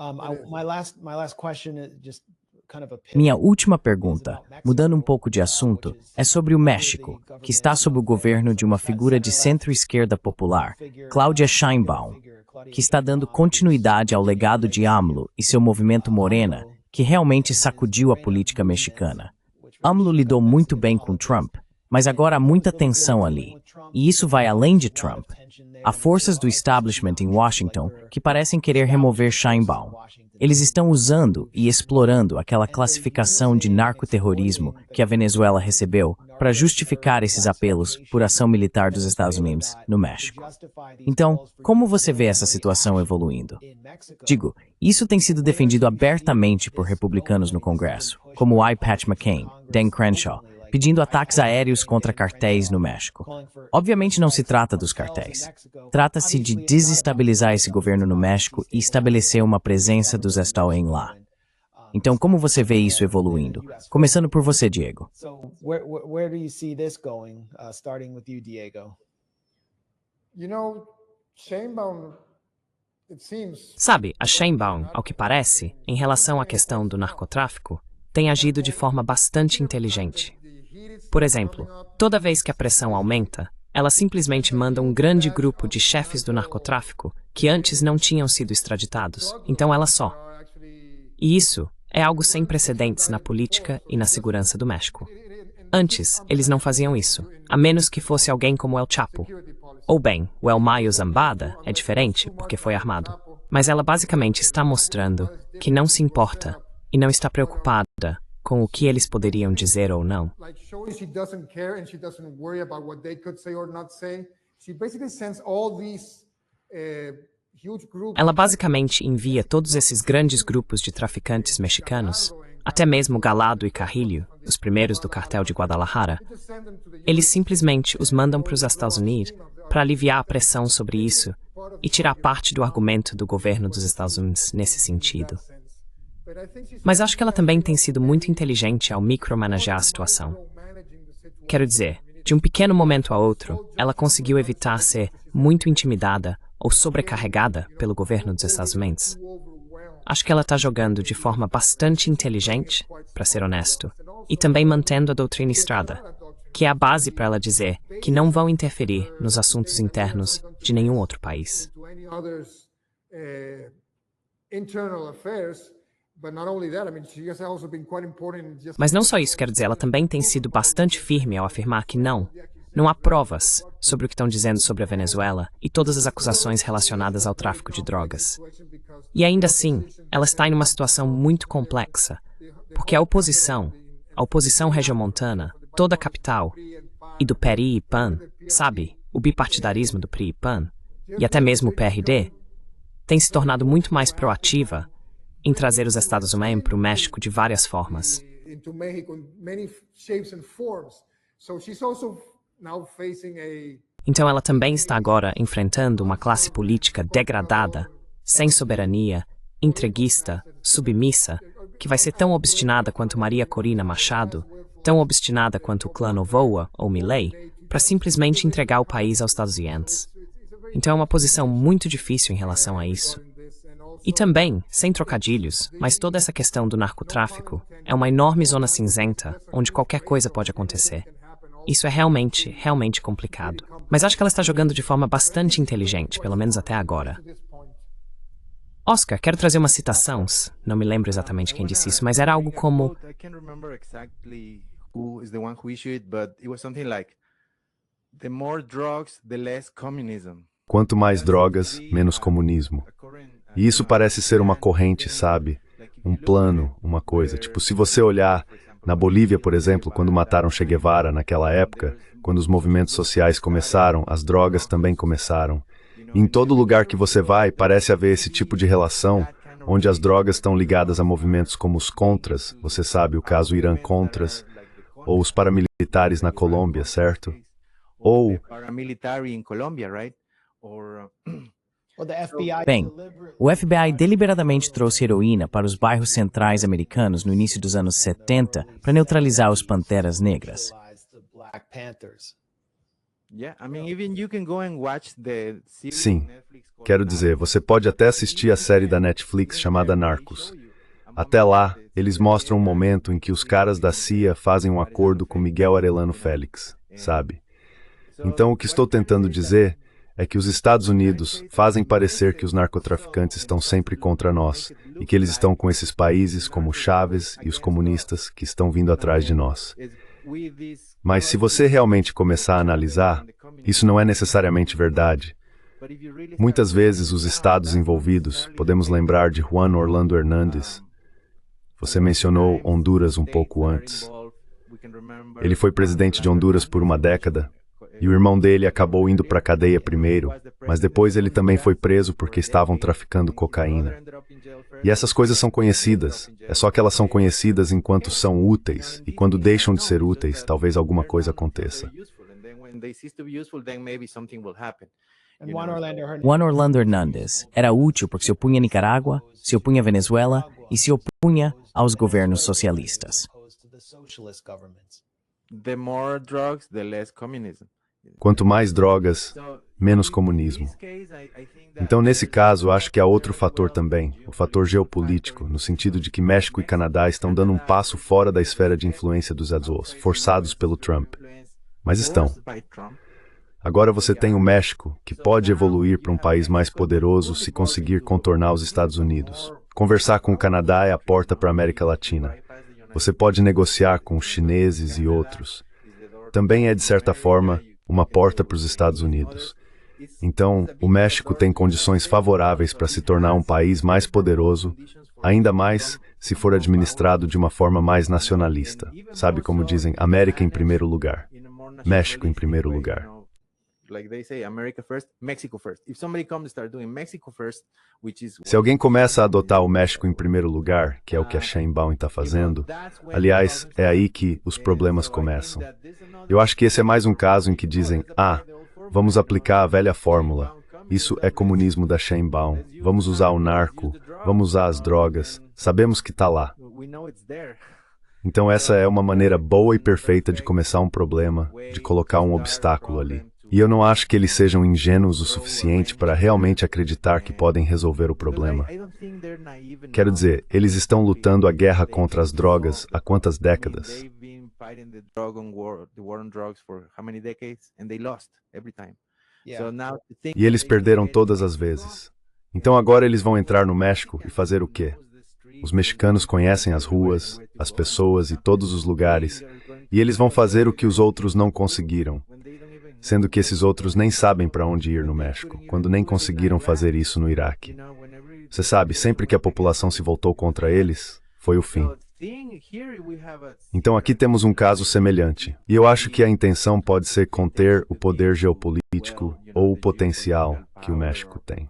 My last question is just kind of a pivot. Minha última pergunta, mudando um pouco de assunto, é sobre o México, que está sob o governo de uma figura de centro-esquerda popular, Claudia Sheinbaum, que está dando continuidade ao legado de AMLO e seu movimento Morena, que realmente sacudiu a política mexicana. AMLO lidou muito bem com Trump, mas agora há muita tensão ali. E isso vai além de Trump. Há forças do establishment em Washington que parecem querer remover Sheinbaum. Eles estão usando e explorando aquela classificação de narcoterrorismo que a Venezuela recebeu para justificar esses apelos por ação militar dos Estados Unidos no México. Então, como você vê essa situação evoluindo? Digo, isso tem sido defendido abertamente por republicanos no Congresso, como I. Patch McCain, Dan Crenshaw, pedindo ataques aéreos contra cartéis no México. Obviamente não se trata dos cartéis. Trata-se de desestabilizar esse governo no México e estabelecer uma presença dos Estados lá. Então, como você vê isso evoluindo? Começando por você, Diego. So where do you see this going, starting with you, Diego? Sheinbaum, it seems. Sabe, a Sheinbaum, ao que parece, em relação à questão do narcotráfico, tem agido de forma bastante inteligente. Por exemplo, toda vez que a pressão aumenta, ela simplesmente manda um grande grupo de chefes do narcotráfico que antes não tinham sido extraditados. Então ela só. E isso é algo sem precedentes na política e na segurança do México. Antes, eles não faziam isso, a menos que fosse alguém como El Chapo. Ou bem, o El Mayo Zambada é diferente porque foi armado. Mas ela basicamente está mostrando que não se importa e não está preocupada com o que eles poderiam dizer ou não. Ela basicamente envia todos esses grandes grupos de traficantes mexicanos, até mesmo Galado e Carrillo, os primeiros do cartel de Guadalajara. Eles simplesmente os mandam para os Estados Unidos para aliviar a pressão sobre isso e tirar parte do argumento do governo dos Estados Unidos nesse sentido. Mas acho que ela também tem sido muito inteligente ao micromanagear a situação. Quero dizer, de um pequeno momento a outro, ela conseguiu evitar ser muito intimidada ou sobrecarregada pelo governo dos Estados Unidos. Acho que ela está jogando de forma bastante inteligente, para ser honesto, e também mantendo a doutrina Estrada, que é a base para ela dizer que não vão interferir nos assuntos internos de nenhum outro país. Mas não só isso, quero dizer, ela também tem sido bastante firme ao afirmar que não há provas sobre o que estão dizendo sobre a Venezuela e todas as acusações relacionadas ao tráfico de drogas. E ainda assim, ela está em uma situação muito complexa, porque a oposição regiomontana, toda a capital, e do PRI e PAN, sabe, o bipartidarismo do PRI e PAN, e até mesmo o PRD, tem se tornado muito mais proativa em trazer os Estados Unidos para o México de várias formas. Então ela também está agora enfrentando uma classe política degradada, sem soberania, entreguista, submissa, que vai ser tão obstinada quanto Maria Corina Machado, tão obstinada quanto o clã Novoa ou Milei, para simplesmente entregar o país aos Estados Unidos. Então é uma posição muito difícil em relação a isso. E também, sem trocadilhos, mas toda essa questão do narcotráfico é uma enorme zona cinzenta onde qualquer coisa pode acontecer. Isso é realmente complicado. Mas acho que ela está jogando de forma bastante inteligente, pelo menos até agora. Oscar, quero trazer uma citação, não me lembro exatamente quem disse isso, mas era algo como... Quanto mais drogas, menos comunismo. E isso parece ser uma corrente, sabe? Um plano, uma coisa. Tipo, se você olhar na Bolívia, por exemplo, quando mataram Che Guevara naquela época, quando os movimentos sociais começaram, as drogas também começaram. E em todo lugar que você vai, parece haver esse tipo de relação, onde as drogas estão ligadas a movimentos como os Contras, você sabe, o caso Irã Contras, ou os paramilitares na Colômbia, certo? Ou... Bem, o FBI deliberadamente trouxe heroína para os bairros centrais americanos no início dos anos 70 para neutralizar os Panteras Negras. Sim, quero dizer, você pode até assistir a série da Netflix chamada Narcos. Até lá, eles mostram um momento em que os caras da CIA fazem um acordo com Miguel Arellano Félix, sabe? Então, o que estou tentando dizer é que os Estados Unidos fazem parecer que os narcotraficantes estão sempre contra nós e que eles estão com esses países como Chávez e os comunistas que estão vindo atrás de nós. Mas se você realmente começar a analisar, isso não é necessariamente verdade. Muitas vezes os estados envolvidos, podemos lembrar de Juan Orlando Hernández. Você mencionou Honduras um pouco antes. Ele foi presidente de Honduras por uma década, e o irmão dele acabou indo para a cadeia primeiro, mas depois ele também foi preso porque estavam traficando cocaína. E essas coisas são conhecidas, é só que elas são conhecidas enquanto são úteis, e quando deixam de ser úteis, talvez alguma coisa aconteça. Juan Orlando Hernández era útil porque se opunha a Nicarágua, se opunha a Venezuela e se opunha aos governos socialistas. Quanto mais drogas, menos comunismo. Então, nesse caso, acho que há outro fator também, o fator geopolítico, no sentido de que México e Canadá estão dando um passo fora da esfera de influência dos Estados Unidos, forçados pelo Trump. Mas estão. Agora você tem o México, que pode evoluir para um país mais poderoso se conseguir contornar os Estados Unidos. Conversar com o Canadá é a porta para a América Latina. Você pode negociar com os chineses e outros. Também é, de certa forma, uma porta para os Estados Unidos. Então, o México tem condições favoráveis para se tornar um país mais poderoso, ainda mais se for administrado de uma forma mais nacionalista. Sabe como dizem, América em primeiro lugar, México em primeiro lugar. Se alguém começa a adotar o México em primeiro lugar, que é o que a Sheinbaum está fazendo, aliás, é aí que os problemas começam. Eu acho que esse é mais um caso em que dizem, vamos aplicar a velha fórmula, isso é comunismo da Sheinbaum, vamos usar o narco, vamos usar as drogas, sabemos que está lá. Então essa é uma maneira boa e perfeita de começar um problema, de colocar um obstáculo ali. E eu não acho que eles sejam ingênuos o suficiente para realmente acreditar que podem resolver o problema. Quero dizer, eles estão lutando a guerra contra as drogas há quantas décadas? E eles perderam todas as vezes. Então agora eles vão entrar no México e fazer o quê? Os mexicanos conhecem as ruas, as pessoas e todos os lugares, e eles vão fazer o que os outros não conseguiram. Sendo que esses outros nem sabem para onde ir no México, quando nem conseguiram fazer isso no Iraque. Você sabe, sempre que a população se voltou contra eles, foi o fim. Então aqui temos um caso semelhante, e eu acho que a intenção pode ser conter o poder geopolítico ou o potencial que o México tem.